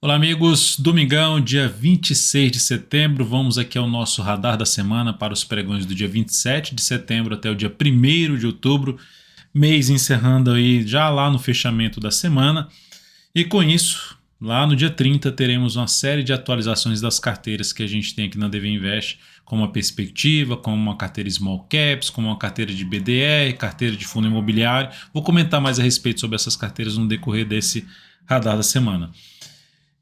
Olá, amigos. Domingão, dia 26 de setembro. Vamos aqui ao nosso radar da semana para os pregões do dia 27 de setembro até o dia 1º de outubro. Mês encerrando aí já lá no fechamento da semana. E com isso, lá no dia 30, teremos uma série de atualizações das carteiras que a gente tem aqui na DV Invest, como a perspectiva, como uma carteira Small Caps, como uma carteira de BDR, carteira de fundo imobiliário. Vou comentar mais a respeito sobre essas carteiras no decorrer desse radar da semana.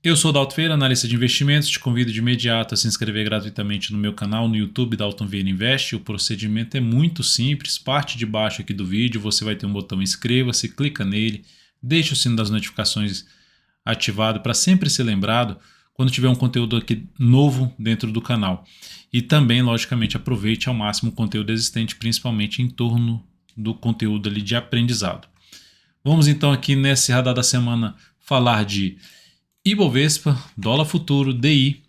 Eu sou o Dalton Feira, analista de investimentos. Te convido de imediato a se inscrever gratuitamente no meu canal no YouTube, Dalton Feira Invest. O procedimento é muito simples. Parte de baixo aqui do vídeo você vai ter um botão inscreva-se, clica nele, deixa o sino das notificações ativado para sempre ser lembrado quando tiver um conteúdo aqui novo dentro do canal. E também, logicamente, aproveite ao máximo o conteúdo existente, principalmente em torno do conteúdo ali de aprendizado. Vamos então aqui nesse radar da semana falar de Ibovespa, dólar futuro, DI,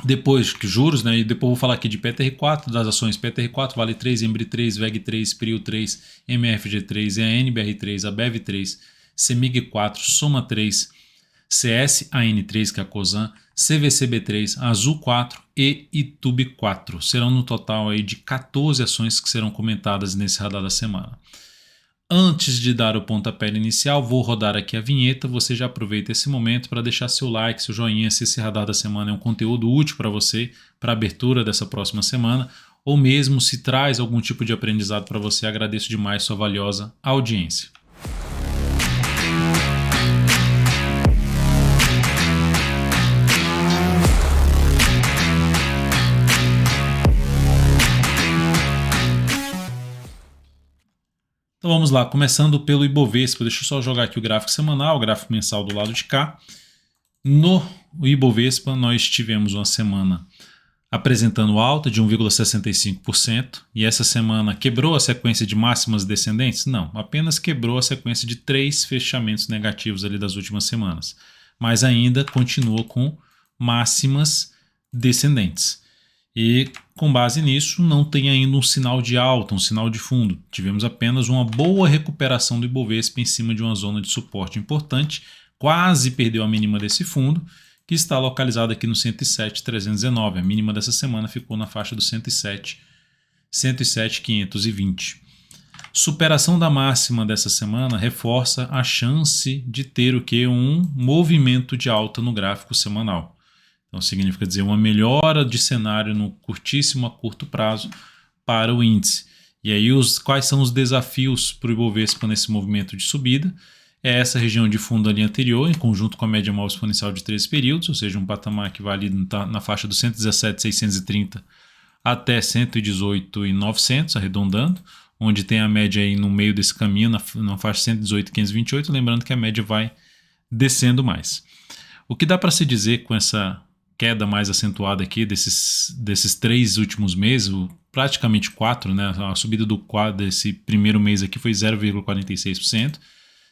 depois que juros, né? E depois vou falar aqui de PTR4, das ações PTR4, Vale 3, Embri 3, VEG 3, PRIO 3, MFG 3, EANBR 3, ABEV 3, CEMIG 4, Soma 3, CSAN 3, que é a COSAN, CVCB 3, Azul 4 e Itube 4. Serão no total aí de 14 ações que serão comentadas nesse radar da semana. Antes de dar o pontapé inicial, vou rodar aqui a vinheta. Você já aproveita esse momento para deixar seu like, seu joinha, se esse radar da semana é um conteúdo útil para você, para a abertura dessa próxima semana, ou mesmo se traz algum tipo de aprendizado para você. Agradeço demais sua valiosa audiência. Então vamos lá, começando pelo Ibovespa. Deixa eu só jogar aqui o gráfico semanal, o gráfico mensal do lado de cá. No Ibovespa nós tivemos uma semana apresentando alta de 1,65% e essa semana quebrou a sequência de máximas descendentes? Não, apenas quebrou a sequência de 3 fechamentos negativos ali das últimas semanas, mas ainda continua com máximas descendentes. E com base nisso não tem ainda um sinal de alta, um sinal de fundo. Tivemos apenas uma boa recuperação do Ibovespa em cima de uma zona de suporte importante, quase perdeu a mínima desse fundo, que está localizado aqui no 107,319. A mínima dessa semana ficou na faixa do 107,520. Superação da máxima dessa semana reforça a chance de ter o que? Um movimento de alta no gráfico semanal. Então significa dizer uma melhora de cenário no curtíssimo a curto prazo para o índice. E aí quais são os desafios para o Ibovespa nesse movimento de subida? É essa região de fundo ali anterior, em conjunto com a média móvel exponencial de 13 períodos, ou seja, um patamar que vai ali na faixa dos 117,630 até 118,900, arredondando, onde tem a média aí no meio desse caminho, na faixa 118,528, lembrando que a média vai descendo mais. O que dá para se dizer com essa queda mais acentuada aqui desses 3 últimos meses, praticamente 4, né? A subida desse primeiro mês aqui foi 0,46%.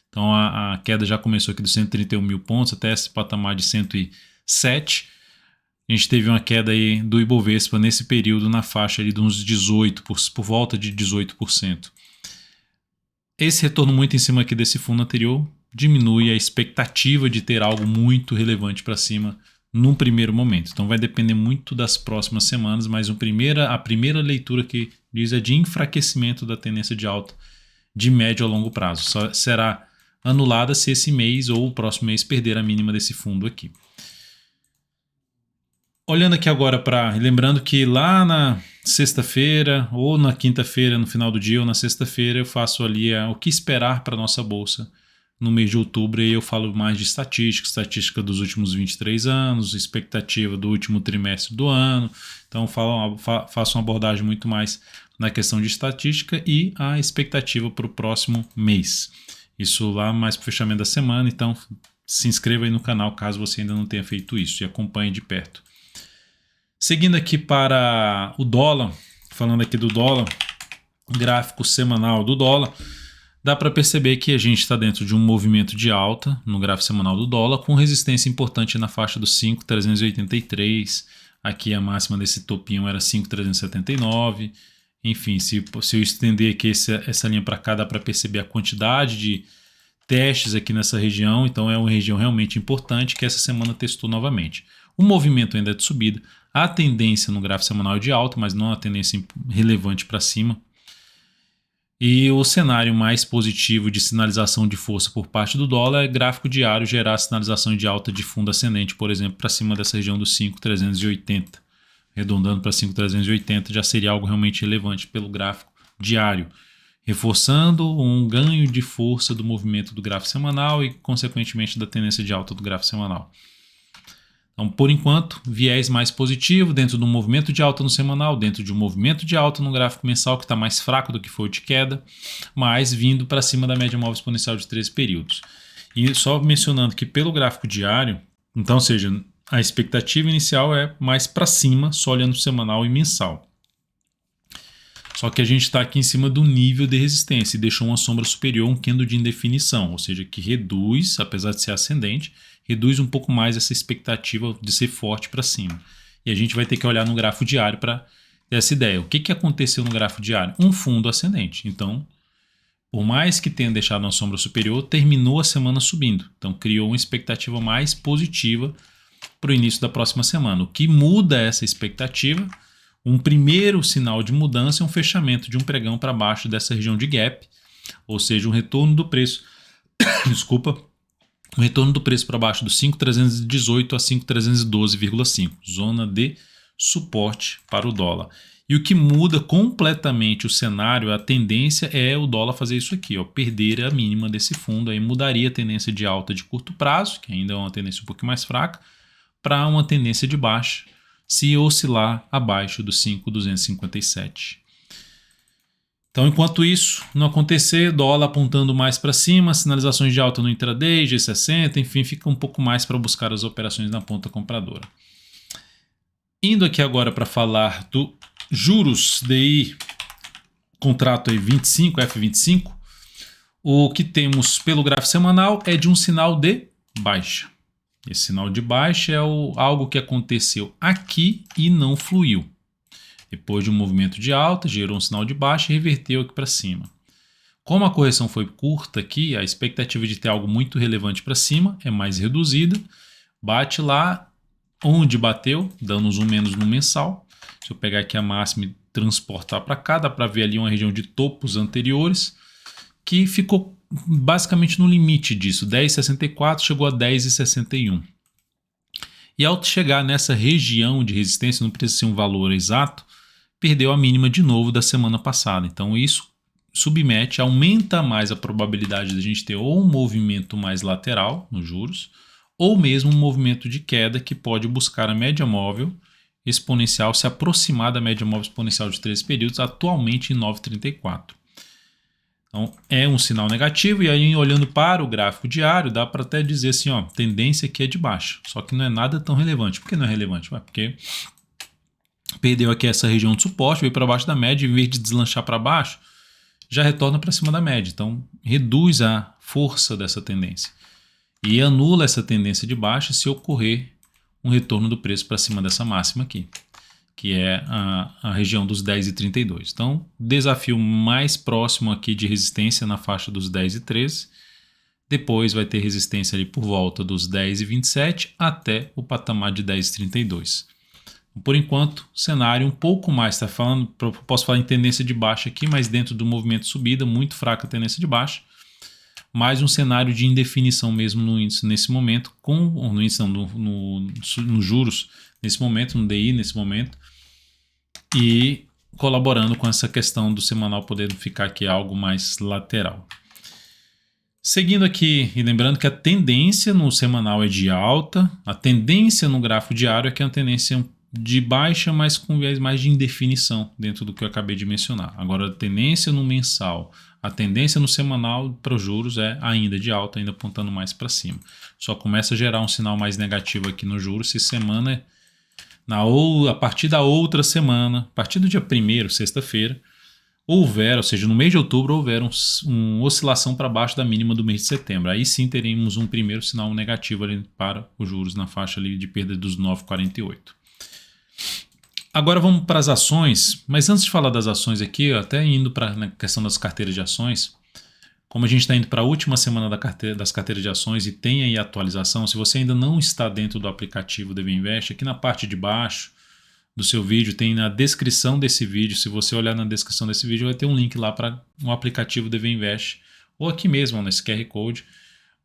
Então a queda já começou aqui dos 131 mil pontos até esse patamar de 107. A gente teve uma queda aí do Ibovespa nesse período na faixa ali de uns 18, por volta de 18%. Esse retorno muito em cima aqui desse fundo anterior diminui a expectativa de ter algo muito relevante para cima num primeiro momento. Então vai depender muito das próximas semanas, mas a primeira leitura que diz é de enfraquecimento da tendência de alta de médio a longo prazo. Só será anulada se esse mês ou o próximo mês perder a mínima desse fundo aqui. Olhando aqui agora lembrando que lá na sexta-feira ou na quinta-feira, no final do dia ou na sexta-feira, eu faço ali o que esperar para a nossa bolsa no mês de outubro, e eu falo mais de estatística dos últimos 23 anos, expectativa do último trimestre do ano. Então faço uma abordagem muito mais na questão de estatística e a expectativa para o próximo mês. Isso lá mais para o fechamento da semana, então se inscreva aí no canal caso você ainda não tenha feito isso e acompanhe de perto. Seguindo aqui para o dólar, falando aqui do dólar, gráfico semanal do dólar, dá para perceber que a gente está dentro de um movimento de alta no gráfico semanal do dólar, com resistência importante na faixa dos 5,383. Aqui a máxima desse topinho era 5,379. Enfim, se eu estender aqui essa linha para cá, dá para perceber a quantidade de testes aqui nessa região, então é uma região realmente importante que essa semana testou novamente. O movimento ainda é de subida, a tendência no gráfico semanal é de alta, mas não a tendência relevante para cima. E o cenário mais positivo de sinalização de força por parte do dólar é gráfico diário gerar sinalização de alta de fundo ascendente, por exemplo, para cima dessa região dos 5.380. Arredondando para 5.380 já seria algo realmente relevante pelo gráfico diário, reforçando um ganho de força do movimento do gráfico semanal e, consequentemente, da tendência de alta do gráfico semanal. Então, por enquanto, viés mais positivo dentro do movimento de alta no semanal, dentro de um movimento de alta no gráfico mensal que está mais fraco do que foi o de queda, mas vindo para cima da média móvel exponencial de 13 períodos. E só mencionando que pelo gráfico diário, então, ou seja, a expectativa inicial é mais para cima, só olhando o semanal e mensal. Só que a gente está aqui em cima do nível de resistência e deixou uma sombra superior, um candle de indefinição, ou seja, que reduz, apesar de ser ascendente, reduz um pouco mais essa expectativa de ser forte para cima. E a gente vai ter que olhar no gráfico diário para ter essa ideia. O que aconteceu no gráfico diário? Um fundo ascendente. Então, por mais que tenha deixado uma sombra superior, terminou a semana subindo. Então, criou uma expectativa mais positiva para o início da próxima semana. O que muda essa expectativa? Um primeiro sinal de mudança é um fechamento de um pregão para baixo dessa região de gap, ou seja, um retorno do preço, um retorno do preço para baixo dos 5.318 a 5.312,5, zona de suporte para o dólar. E o que muda completamente o cenário, a tendência é o dólar fazer isso aqui, ó, perder a mínima desse fundo, aí mudaria a tendência de alta de curto prazo, que ainda é uma tendência um pouco mais fraca, para uma tendência de baixa, se oscilar abaixo dos 5.257. Então, enquanto isso não acontecer, dólar apontando mais para cima, sinalizações de alta no intraday, G60, enfim, fica um pouco mais para buscar as operações na ponta compradora. Indo aqui agora para falar do juros DI, contrato aí 25, F25, o que temos pelo gráfico semanal é de um sinal de baixa. Esse sinal de baixa é algo que aconteceu aqui e não fluiu. Depois de um movimento de alta, gerou um sinal de baixa e reverteu aqui para cima. Como a correção foi curta aqui, a expectativa de ter algo muito relevante para cima é mais reduzida. Bate lá onde bateu, dando um zoom menos no mensal. Se eu pegar aqui a máxima e transportar para cá, dá para ver ali uma região de topos anteriores que ficou basicamente no limite disso, 10,64 chegou a 10,61. E ao chegar nessa região de resistência, não precisa ser um valor exato, perdeu a mínima de novo da semana passada. Então isso submete, aumenta mais a probabilidade de a gente ter ou um movimento mais lateral nos juros, ou mesmo um movimento de queda que pode buscar a média móvel exponencial, se aproximar da média móvel exponencial de 13 períodos, atualmente em 9,34. Então é um sinal negativo, e aí olhando para o gráfico diário dá para até dizer assim, ó, tendência aqui é de baixa, só que não é nada tão relevante. Por que não é relevante? Porque perdeu aqui essa região de suporte, veio para baixo da média, em vez de deslanchar para baixo, já retorna para cima da média, então reduz a força dessa tendência e anula essa tendência de baixa se ocorrer um retorno do preço para cima dessa máxima aqui, que é a região dos 10,32. Então, desafio mais próximo aqui de resistência na faixa dos 10,13. Depois vai ter resistência ali por volta dos 10,27 até o patamar de 10,32. Por enquanto, cenário um pouco mais, posso falar em tendência de baixa aqui, mas dentro do movimento de subida, muito fraca a tendência de baixa. Mais um cenário de indefinição mesmo no índice nesse momento, no índice não, no juros nesse momento, no DI nesse momento, e colaborando com essa questão do semanal podendo ficar aqui algo mais lateral. Seguindo aqui, e lembrando que a tendência no semanal é de alta, a tendência no gráfico diário é que é uma tendência de baixa, mas com viés mais de indefinição dentro do que eu acabei de mencionar. Agora, a tendência no mensal, a tendência no semanal para os juros é ainda de alta, ainda apontando mais para cima. Só começa a gerar um sinal mais negativo aqui no juros se semana, a partir da outra semana, a partir do dia 1º, sexta-feira, ou seja, no mês de outubro, houver uma oscilação para baixo da mínima do mês de setembro. Aí sim teremos um primeiro sinal negativo ali para os juros na faixa ali de perda dos 9,48. Agora vamos para as ações, mas antes de falar das ações aqui, até indo para a questão das carteiras de ações, Como a gente está indo para a última semana das carteiras de ações e tem aí a atualização, se você ainda não está dentro do aplicativo DV Invest, aqui na parte de baixo do seu vídeo, tem na descrição desse vídeo, se você olhar na descrição desse vídeo, vai ter um link lá para um aplicativo DV Invest, ou aqui mesmo, nesse QR Code,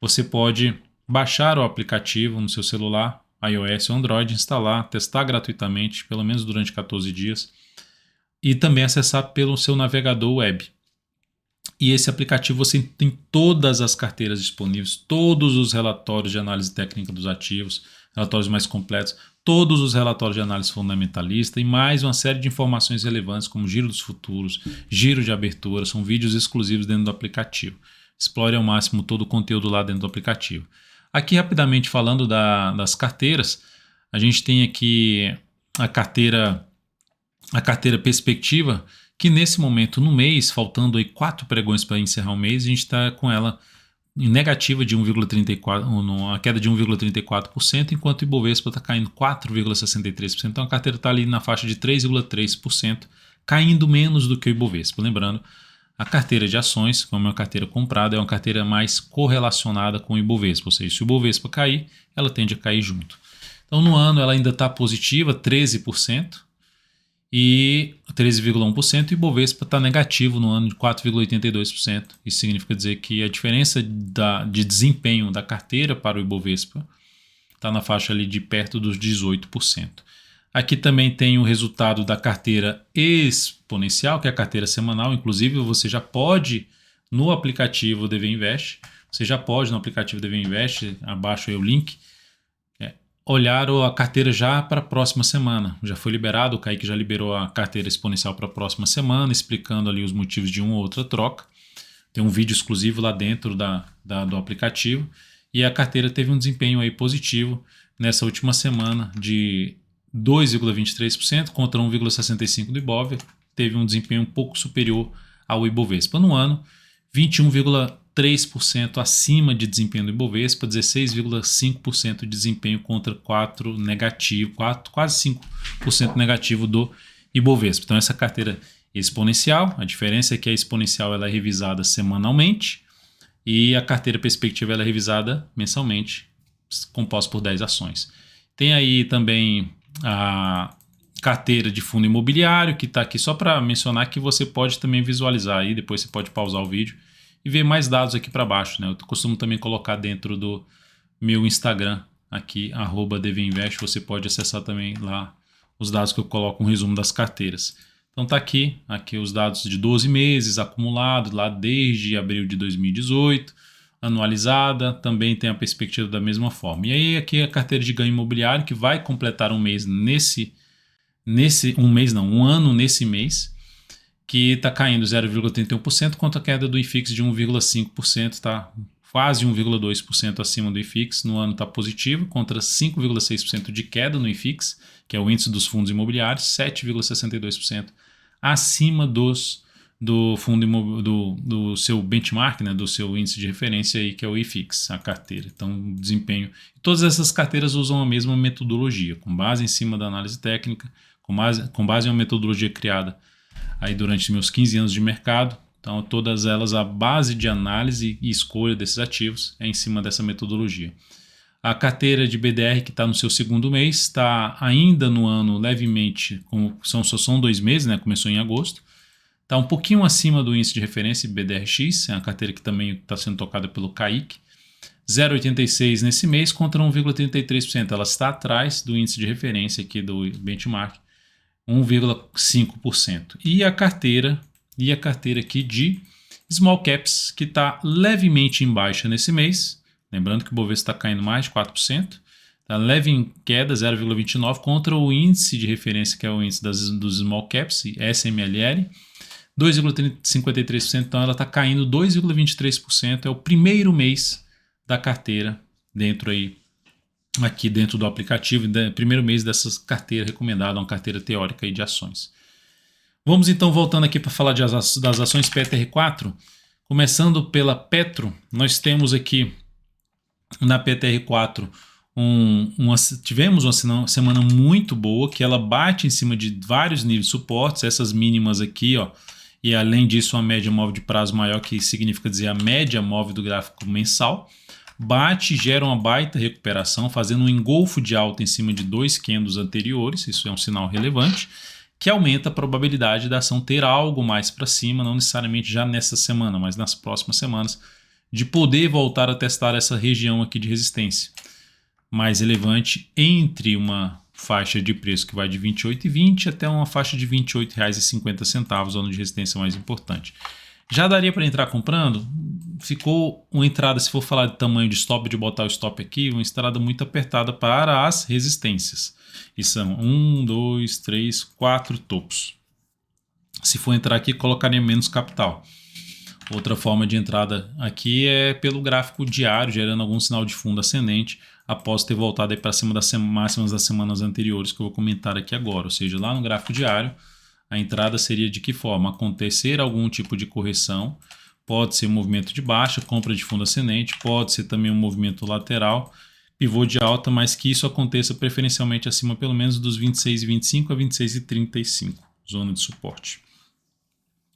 você pode baixar o aplicativo no seu celular, iOS ou Android, instalar, testar gratuitamente, pelo menos durante 14 dias, e também acessar pelo seu navegador web. E esse aplicativo você tem todas as carteiras disponíveis, todos os relatórios de análise técnica dos ativos, relatórios mais completos, todos os relatórios de análise fundamentalista e mais uma série de informações relevantes como giro dos futuros, giro de abertura, são vídeos exclusivos dentro do aplicativo. Explore ao máximo todo o conteúdo lá dentro do aplicativo. Aqui rapidamente falando das carteiras, a gente tem aqui a carteira perspectiva, que nesse momento no mês, faltando aí 4 pregões para encerrar o mês, a gente está com ela em negativa de 1,34%, uma queda de 1,34%, enquanto o Ibovespa está caindo 4,63%. Então a carteira está ali na faixa de 3,3%, caindo menos do que o Ibovespa. Lembrando, a carteira de ações, como é uma carteira comprada, é uma carteira mais correlacionada com o Ibovespa, ou seja, se o Ibovespa cair, ela tende a cair junto. Então no ano ela ainda está positiva, 13%, e 13,1%, e o Ibovespa está negativo no ano de 4,82%. Isso significa dizer que a diferença de desempenho da carteira para o Ibovespa está na faixa ali de perto dos 18%. Aqui também tem o resultado da carteira exponencial, que é a carteira semanal. Inclusive, você já pode, no aplicativo DV Invest, abaixo aí o link, olhar a carteira já para a próxima semana. Já foi liberado, o Kaique já liberou a carteira exponencial para a próxima semana, explicando ali os motivos de uma ou outra troca. Tem um vídeo exclusivo lá dentro do aplicativo. E a carteira teve um desempenho aí positivo nessa última semana de 2,23% contra 1,65% do Ibov. Teve um desempenho um pouco superior ao Ibovespa. No ano, 21,3% acima de desempenho do Ibovespa, 16,5% de desempenho contra 4% negativo, quase 5% negativo do Ibovespa. Então essa carteira exponencial, a diferença é que a exponencial ela é revisada semanalmente e a carteira perspectiva ela é revisada mensalmente, composta por 10 ações. Tem aí também a carteira de fundo imobiliário, que está aqui só para mencionar que você pode também visualizar aí, depois você pode pausar o vídeo e ver mais dados aqui para baixo, né? Eu costumo também colocar dentro do meu Instagram aqui, @dvinvest, você pode acessar também lá os dados que eu coloco, um resumo das carteiras. Então tá aqui os dados de 12 meses acumulados lá desde abril de 2018, anualizada, também tem a perspectiva da mesma forma. E aí aqui a carteira de ganho imobiliário que vai completar um mês um ano nesse mês, que está caindo 0,31% contra a queda do IFIX de 1,5%, está quase 1,2% acima do IFIX. No ano está positivo, contra 5,6% de queda no IFIX, que é o índice dos fundos imobiliários, 7,62% acima do fundo do seu benchmark, né, do seu índice de referência aí, que é o IFIX, a carteira. Então, desempenho. Todas essas carteiras usam a mesma metodologia, com base em cima da análise técnica, com base em uma metodologia criada aí durante meus 15 anos de mercado. Então, todas elas, a base de análise e escolha desses ativos é em cima dessa metodologia. A carteira de BDR, que está no seu segundo mês, está ainda no ano levemente, só são 2 meses, né? Começou em agosto. Está um pouquinho acima do índice de referência BDRX, é uma carteira que também está sendo tocada pelo Kaique. 0,86 nesse mês contra 1,33%. Ela está atrás do índice de referência aqui do benchmark, 1,5%. E a carteira aqui de small caps, que está levemente em baixa nesse mês. Lembrando que o Bovespa está caindo mais de 4%. Está leve em queda, 0,29%, contra o índice de referência, que é o índice dos small caps, SMLR, 2,53%. Então ela está caindo 2,23%. É o primeiro mês da carteira aqui dentro do aplicativo, primeiro mês dessa carteira recomendada, uma carteira teórica aí de ações. Vamos então voltando aqui para falar das ações PTR4, começando pela Petro. Nós temos aqui na PTR4 tivemos uma semana muito boa, que ela bate em cima de vários níveis de suportes, essas mínimas aqui, ó, e além disso uma média móvel de prazo maior, que significa dizer a média móvel do gráfico mensal. Bate, gera uma baita recuperação, fazendo um engolfo de alta em cima de 2 candles anteriores, isso é um sinal relevante, que aumenta a probabilidade da ação ter algo mais para cima, não necessariamente já nessa semana, mas nas próximas semanas, de poder voltar a testar essa região aqui de resistência mais relevante entre uma faixa de preço que vai de R$ 28,20 até uma faixa de R$ 28,50, zona de resistência mais importante. Já daria para entrar comprando? Ficou uma entrada, se for falar de tamanho de stop, de botar o stop aqui, uma entrada muito apertada para as resistências. E são 1, 2, 3, 4 topos. Se for entrar aqui, colocaria menos capital. Outra forma de entrada aqui é pelo gráfico diário, gerando algum sinal de fundo ascendente, após ter voltado para cima das máximas das semanas anteriores, que eu vou comentar aqui agora. Ou seja, lá no gráfico diário, a entrada seria de que forma? Acontecer algum tipo de correção, pode ser um movimento de baixa, compra de fundo ascendente, pode ser também um movimento lateral, pivô de alta, mas que isso aconteça preferencialmente acima pelo menos dos 26,25 a 26,35, zona de suporte.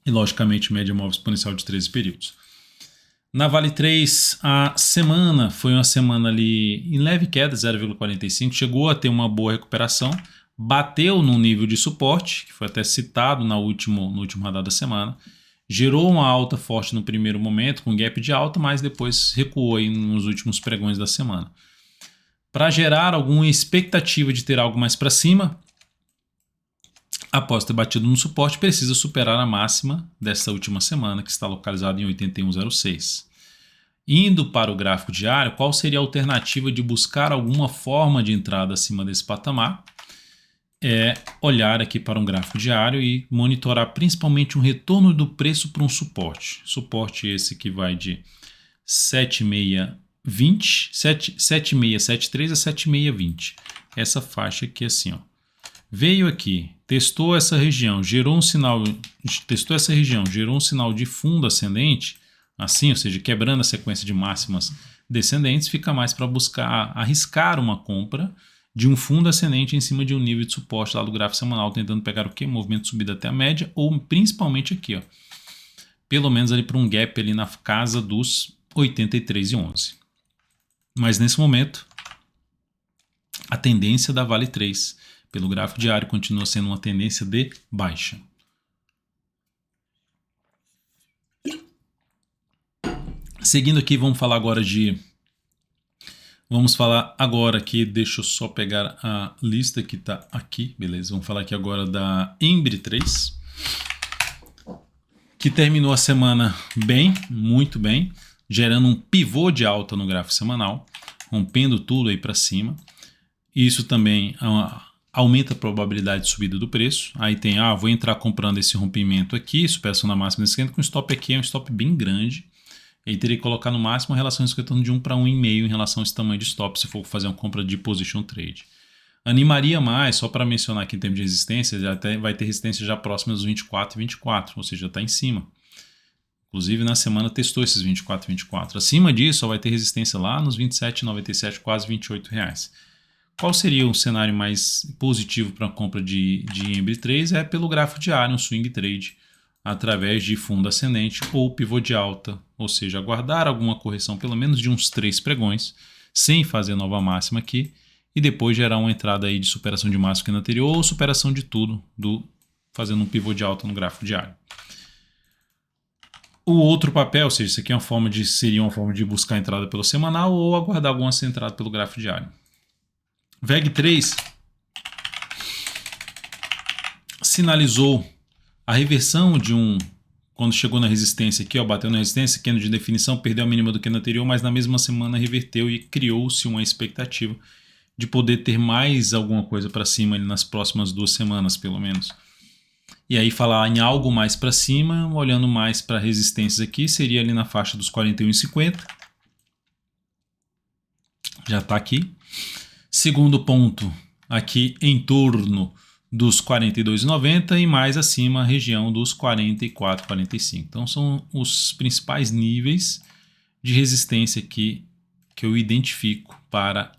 E logicamente média móvel exponencial de 13 períodos. Na Vale 3, a semana foi uma semana ali em leve queda, 0,45, chegou a ter uma boa recuperação, bateu no nível de suporte, que foi até citado no último radar da semana, gerou uma alta forte no primeiro momento, com gap de alta, mas depois recuou aí nos últimos pregões da semana. Para gerar alguma expectativa de ter algo mais para cima, após ter batido no suporte, precisa superar a máxima dessa última semana, que está localizada em 81,06. Indo para o gráfico diário, qual seria a alternativa de buscar alguma forma de entrada acima desse patamar? É olhar aqui para um gráfico diário e monitorar principalmente um retorno do preço para um suporte. Suporte esse que vai de 7673 a 7620. Essa faixa aqui assim, ó. Veio aqui, testou essa região, gerou um sinal de fundo ascendente, assim, ou seja, quebrando a sequência de máximas descendentes, fica mais para buscar arriscar uma compra de um fundo ascendente em cima de um nível de suporte lá do gráfico semanal, tentando pegar o quê? Movimento de subida até a média, ou principalmente aqui, ó, pelo menos ali para um gap ali na casa dos 83,11. Mas nesse momento, a tendência da Vale 3 pelo gráfico diário continua sendo uma tendência de baixa. Seguindo aqui, vamos falar agora aqui, deixa eu só pegar a lista que está aqui, beleza? Vamos falar aqui agora da Embry 3, que terminou a semana bem, muito bem, gerando um pivô de alta no gráfico semanal, rompendo tudo aí para cima. Isso também aumenta a probabilidade de subida do preço. Aí tem, vou entrar comprando esse rompimento aqui, superação da máxima da esquerda, com stop aqui é um stop bem grande. E teria que colocar no máximo a relação de retorno de 1 para 1,5 em relação a esse tamanho de stop, se for fazer uma compra de position trade. Animaria mais, só para mencionar aqui em termos de resistência, vai ter resistência já próxima dos 24 e 24, ou seja, está em cima. Inclusive na semana testou esses 24 e 24. Acima disso, só vai ter resistência lá nos 27,97, quase R$28. Qual seria um cenário mais positivo para a compra de Embry 3? É pelo gráfico diário, um swing trade, através de fundo ascendente ou pivô de alta, ou seja, aguardar alguma correção pelo menos de uns 3 pregões, sem fazer nova máxima aqui, e depois gerar uma entrada aí de superação de máxima aqui no anterior ou superação de tudo, fazendo um pivô de alta no gráfico diário. O outro papel, ou seja, isso aqui seria uma forma de buscar a entrada pelo semanal ou aguardar alguma entrada pelo gráfico diário. VEG 3 sinalizou a reversão de quando chegou na resistência aqui, bateu na resistência, candle de definição, perdeu a mínima do candle anterior, mas na mesma semana reverteu e criou-se uma expectativa de poder ter mais alguma coisa para cima ali nas próximas 2 semanas, pelo menos. E aí falar em algo mais para cima, olhando mais para resistências aqui, seria ali na faixa dos 41,50. Já está aqui. Segundo ponto, aqui em torno dos 42,90 e mais acima a região dos 44,45. Então são os principais níveis de resistência aqui que eu identifico para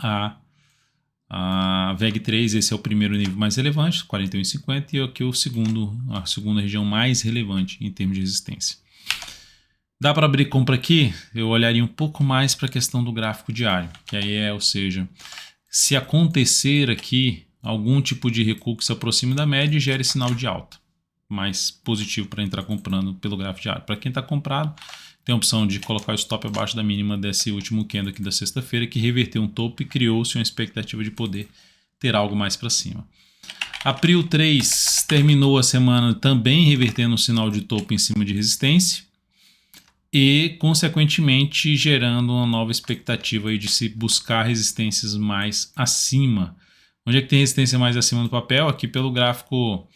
A VEG3, esse é o primeiro nível mais relevante, 41,50, e aqui a segunda região mais relevante em termos de resistência. Dá para abrir compra aqui? Eu olharia um pouco mais para a questão do gráfico diário, que aí ou seja, se acontecer aqui algum tipo de recuo que se aproxime da média, gere sinal de alta, mais positivo para entrar comprando pelo gráfico diário. Para quem está comprado, tem a opção de colocar o stop abaixo da mínima desse último candle aqui da sexta-feira, que reverteu um topo e criou-se uma expectativa de poder ter algo mais para cima. A Prio 3 terminou a semana também revertendo um sinal de topo em cima de resistência e, consequentemente, gerando uma nova expectativa aí de se buscar resistências mais acima. Onde é que tem resistência mais acima do papel? Aqui pelo gráfico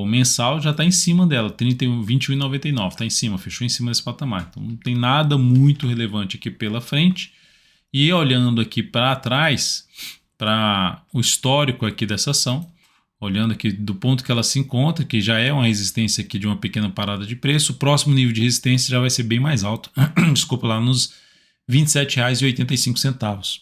mensal já está em cima dela, 21,99, está em cima, fechou em cima desse patamar. Então não tem nada muito relevante aqui pela frente. E olhando aqui para trás, para o histórico aqui dessa ação, olhando aqui do ponto que ela se encontra, que já é uma resistência aqui de uma pequena parada de preço, o próximo nível de resistência já vai ser bem mais alto, desculpa, lá nos R$ 27,85.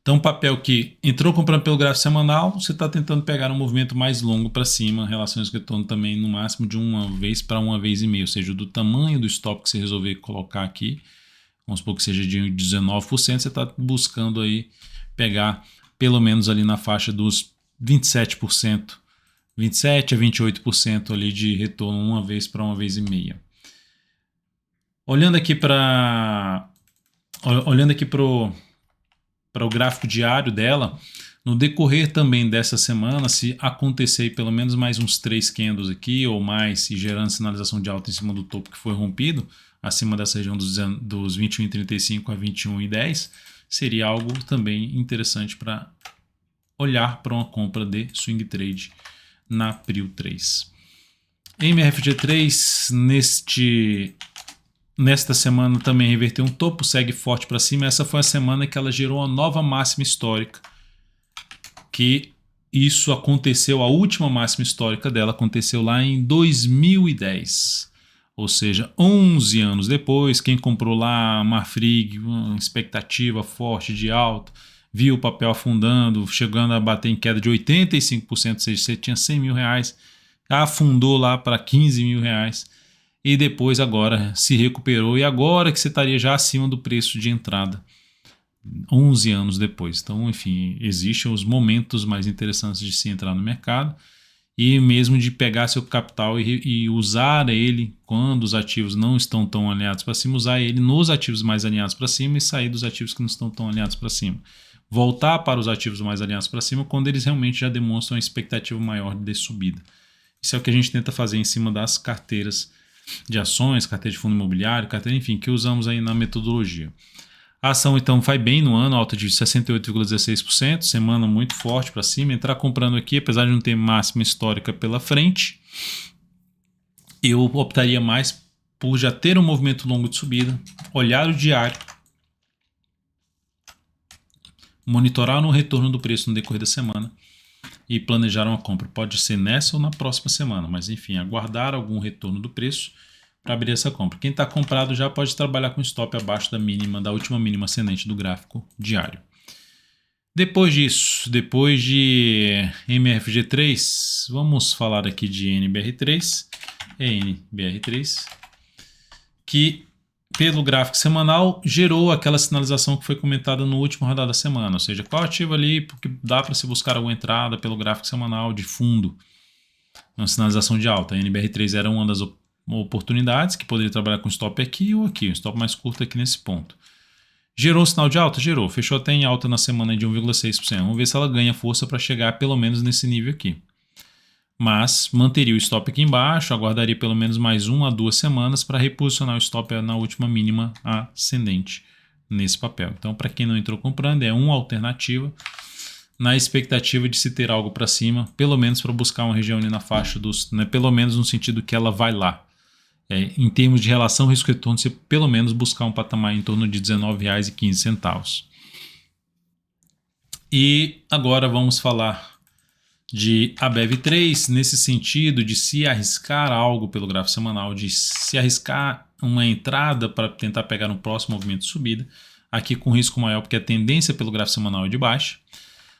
Então, papel que entrou comprando pelo gráfico semanal, você está tentando pegar um movimento mais longo para cima, relações de retorno também no máximo de uma vez para uma vez e meia, ou seja, do tamanho do stop que você resolver colocar aqui, vamos supor que seja de 19%, você está buscando aí pegar pelo menos ali na faixa dos 27%, 27% a 28% ali de retorno uma vez para uma vez e meia. Olhando aqui para o gráfico diário dela, no decorrer também dessa semana, se acontecer pelo menos mais uns 3 candles aqui ou mais e gerando sinalização de alta em cima do topo que foi rompido, acima dessa região dos 21,35 a 21,10, seria algo também interessante para olhar para uma compra de swing trade na Prio 3. MRFG3 nesta semana também reverteu um topo, segue forte para cima. Essa foi a semana que ela gerou uma nova máxima histórica, que isso aconteceu, a última máxima histórica dela aconteceu lá em 2010. Ou seja, 11 anos depois, quem comprou lá Marfrig, uma expectativa forte de alta, viu o papel afundando, chegando a bater em queda de 85%, ou seja, você tinha 100 mil reais, afundou lá para 15 mil reais e depois agora se recuperou e agora que você estaria já acima do preço de entrada, 11 anos depois. Então, enfim, existem os momentos mais interessantes de se entrar no mercado e mesmo de pegar seu capital e usar ele quando os ativos não estão tão alinhados para cima, usar ele nos ativos mais alinhados para cima e sair dos ativos que não estão tão alinhados para cima. Voltar para os ativos mais alinhados para cima quando eles realmente já demonstram uma expectativa maior de subida. Isso é o que a gente tenta fazer em cima das carteiras de ações, carteira de fundo imobiliário, carteira, enfim, que usamos aí na metodologia. A ação então vai bem no ano, alta de 68,16%, semana muito forte para cima. Entrar comprando aqui, apesar de não ter máxima histórica pela frente, eu optaria mais por já ter um movimento longo de subida, olhar o diário, monitorar no retorno do preço no decorrer da semana e planejar uma compra. Pode ser nessa ou na próxima semana, mas enfim, aguardar algum retorno do preço para abrir essa compra. Quem está comprado já pode trabalhar com stop abaixo da última mínima ascendente do gráfico diário. Depois disso, depois de MRFG3, vamos falar aqui de NBR3, que pelo gráfico semanal gerou aquela sinalização que foi comentada no último rodada da semana, ou seja, qual ativo ali, porque dá para se buscar alguma entrada pelo gráfico semanal de fundo, uma sinalização de alta. A NBR3 era uma das oportunidades que poderia trabalhar com stop aqui ou aqui, um stop mais curto aqui nesse ponto. Gerou sinal de alta? Gerou. Fechou até em alta na semana de 1,6%. Vamos ver se ela ganha força para chegar pelo menos nesse nível aqui. Mas manteria o stop aqui embaixo, aguardaria pelo menos mais 1 a 2 semanas para reposicionar o stop na última mínima ascendente nesse papel. Então, para quem não entrou comprando, é uma alternativa na expectativa de se ter algo para cima, pelo menos para buscar uma região ali na faixa dos, né, pelo menos no sentido que ela vai lá. Em termos de relação risco-retorno, você pelo menos buscar um patamar em torno de R$ 19,15. E agora vamos falar de ABEV3, nesse sentido de se arriscar algo pelo gráfico semanal, de se arriscar uma entrada para tentar pegar um próximo movimento de subida. aqui com risco maior porque a tendência pelo gráfico semanal é de baixa.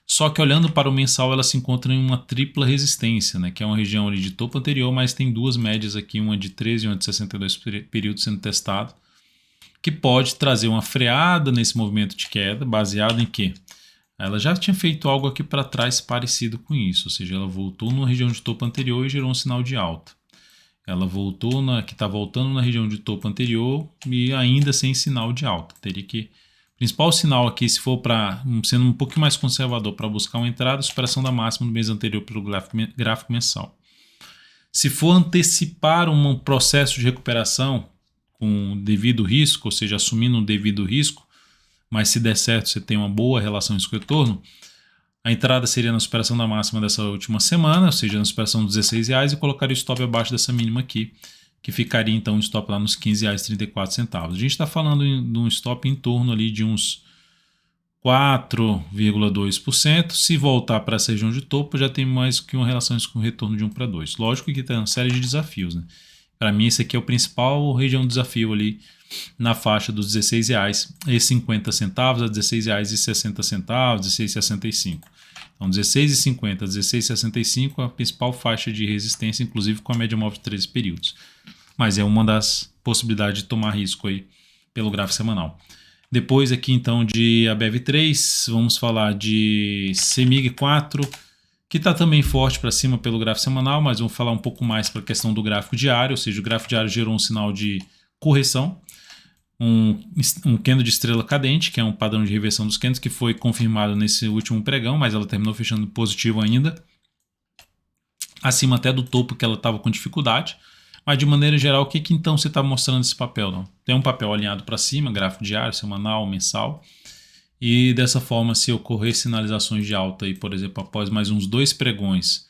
Só que olhando para o mensal, ela se encontra em uma tripla resistência, né, que é uma região ali de topo anterior, mas tem duas médias aqui, uma de 13 e uma de 62 períodos sendo testado, que pode trazer uma freada nesse movimento de queda, baseado em quê? Ela já tinha feito algo aqui para trás parecido com isso, ou seja, ela voltou numa região de topo anterior e gerou um sinal de alta. Ela voltou que está voltando na região de topo anterior e ainda sem sinal de alta. Teria que principal sinal aqui, se for para sendo um pouquinho mais conservador para buscar uma entrada, superação da máxima do mês anterior pelo gráfico mensal. Se for antecipar um processo de recuperação com devido risco, ou seja, assumindo um devido risco, mas se der certo você tem uma boa relação risco-retorno, a entrada seria na superação da máxima dessa última semana, ou seja, na superação dos R$16 e colocaria o stop abaixo dessa mínima aqui, que ficaria então um stop lá nos R$15,34. A gente está falando de um stop em torno ali de uns 4,2%. Se voltar para essa região de topo, já tem mais que uma relação com retorno de 1 para 2. Lógico que tem uma série de desafios, né? Para mim, esse aqui é o principal região de desafio ali na faixa dos R$16,50 a R$16,60, R$16,65. Então, R$16,50 a R$16,65 é a principal faixa de resistência, inclusive com a média móvel de 13 períodos. Mas é uma das possibilidades de tomar risco aí pelo gráfico semanal. Depois aqui então de ABEV3, vamos falar de CEMIG 4, que está também forte para cima pelo gráfico semanal, mas vamos falar um pouco mais para a questão do gráfico diário, ou seja, o gráfico diário gerou um sinal de correção, um candle de estrela cadente, que é um padrão de reversão dos candles, que foi confirmado nesse último pregão, mas ela terminou fechando positivo ainda, acima até do topo que ela estava com dificuldade. Mas de maneira geral, o que então você está mostrando esse papel? Não? Tem um papel alinhado para cima, gráfico diário, semanal, mensal. E dessa forma, se ocorrer sinalizações de alta, aí, por exemplo, após mais uns 2 pregões,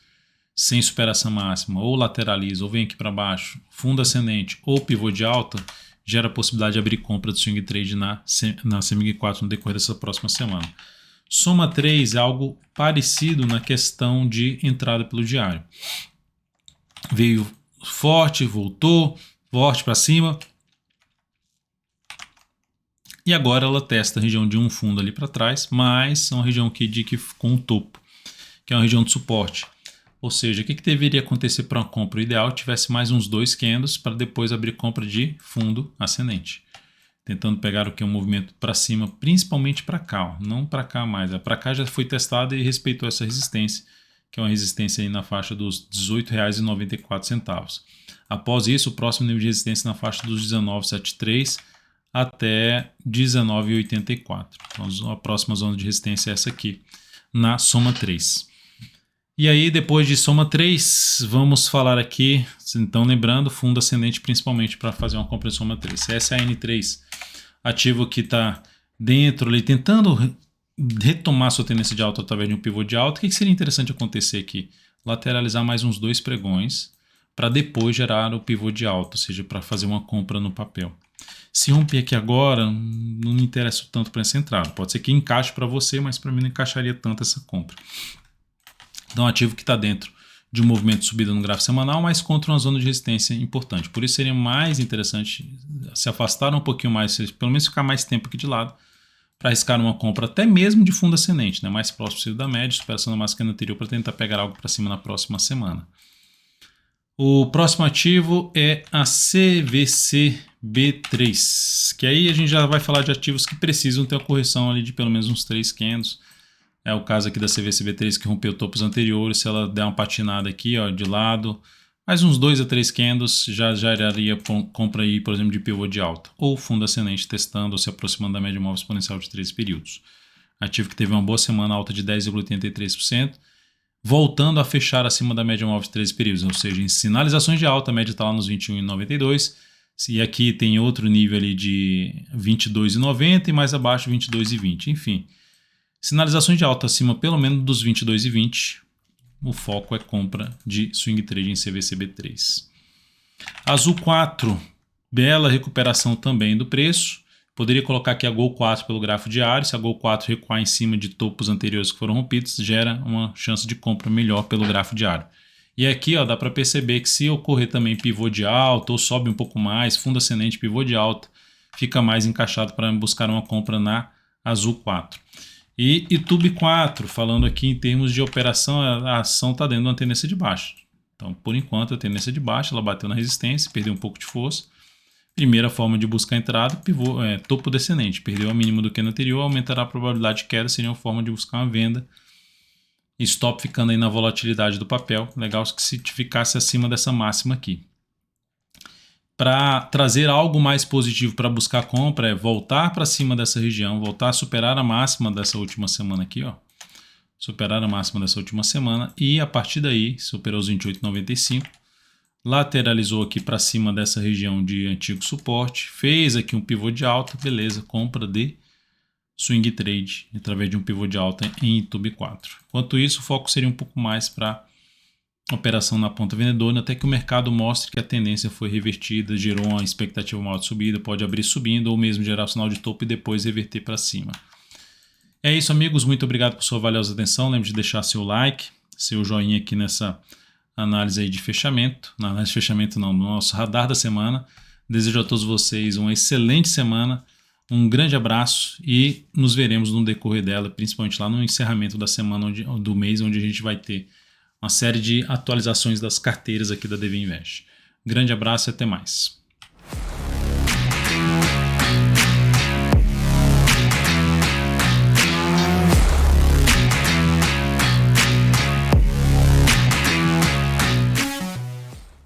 sem superação máxima, ou lateraliza, ou vem aqui para baixo, fundo ascendente ou pivô de alta, gera a possibilidade de abrir compra de swing trade na CEMIG 4 no decorrer dessa próxima semana. Soma 3 é algo parecido na questão de entrada pelo diário. Veio forte, voltou, forte para cima. E agora ela testa a região de um fundo ali para trás, mas é uma região aqui com um topo, que é uma região de suporte. Ou seja, o que deveria acontecer para uma compra? O ideal é que tivesse mais uns 2 candles para depois abrir compra de fundo ascendente. Tentando pegar o que é um movimento para cima, principalmente para cá, não para cá mais. Para cá já foi testada e respeitou essa resistência, que é uma resistência aí na faixa dos R$18,94. Após isso, o próximo nível de resistência na faixa dos R$19,73 até R$19,84. Então, a próxima zona de resistência é essa aqui, na soma 3. E aí, depois de soma 3, vamos falar aqui, então lembrando, fundo ascendente principalmente para fazer uma compra de soma 3. CSAN3, ativo que está dentro ali, tentando retomar sua tendência de alta através de um pivô de alta. O que seria interessante acontecer aqui? Lateralizar mais uns 2 pregões para depois gerar o pivô de alta, ou seja, para fazer uma compra no papel. Se romper aqui agora, não me interessa tanto para essa entrada. Pode ser que encaixe para você, mas para mim não encaixaria tanto essa compra. Então, ativo que está dentro de um movimento de subida no gráfico semanal, mas contra uma zona de resistência importante. Por isso seria mais interessante se afastar um pouquinho mais, pelo menos ficar mais tempo aqui de lado, para arriscar uma compra até mesmo de fundo ascendente, né? Mais próximo possível da média, superação da máxima anterior para tentar pegar algo para cima na próxima semana. O próximo ativo é a CVCB3, que aí a gente já vai falar de ativos que precisam ter a correção ali de pelo menos uns 3 candles. É o caso aqui da CVCB3 que rompeu topos anteriores. Se ela der uma patinada aqui, ó, de lado, mais uns 2 a 3 candles já geraria compra aí, por exemplo, de pivô de alta. Ou fundo ascendente testando ou se aproximando da média móvel exponencial de 13 períodos. Ativo que teve uma boa semana, alta de 10,83%. Voltando a fechar acima da média móvel de 13 períodos, ou seja, em sinalizações de alta, a média está lá nos 21,92, e aqui tem outro nível ali de 22,90 e mais abaixo 22,20, enfim. Sinalizações de alta acima pelo menos dos 22,20, o foco é compra de swing trade em CVCB3. Azul 4, bela recuperação também do preço. Poderia colocar aqui a Gol 4 pelo gráfico diário. Se a Gol 4 recuar em cima de topos anteriores que foram rompidos, gera uma chance de compra melhor pelo gráfico diário. E aqui ó, dá para perceber que se ocorrer também pivô de alta ou sobe um pouco mais, fundo ascendente, pivô de alta, fica mais encaixado para buscar uma compra na Azul 4. E YouTube 4, falando aqui em termos de operação, a ação está dentro de uma tendência de baixa. Então, por enquanto, a tendência de baixa, ela bateu na resistência, perdeu um pouco de força. Primeira forma de buscar entrada, pivô, topo descendente, perdeu a mínima do que no anterior, aumentará a probabilidade de queda, seria uma forma de buscar uma venda. Stop ficando aí na volatilidade do papel, legal que se ficasse acima dessa máxima aqui. Para trazer algo mais positivo para buscar compra é voltar para cima dessa região, voltar a superar a máxima dessa última semana aqui, ó. Superar a máxima dessa última semana e a partir daí superou os 28,95, lateralizou aqui para cima dessa região de antigo suporte, fez aqui um pivô de alta, beleza, compra de swing trade através de um pivô de alta em YouTube 4. Enquanto isso, o foco seria um pouco mais para operação na ponta vendedora, até que o mercado mostre que a tendência foi revertida, gerou uma expectativa maior de subida, pode abrir subindo ou mesmo gerar o sinal de topo e depois reverter para cima. É isso, amigos, muito obrigado por sua valiosa atenção, lembre de deixar seu like, seu joinha aqui nessa análise aí de fechamento, na análise de fechamento não, no nosso radar da semana. Desejo a todos vocês uma excelente semana, um grande abraço e nos veremos no decorrer dela, principalmente lá no encerramento da semana do mês, onde a gente vai ter uma série de atualizações das carteiras aqui da DV Invest. Grande abraço e até mais.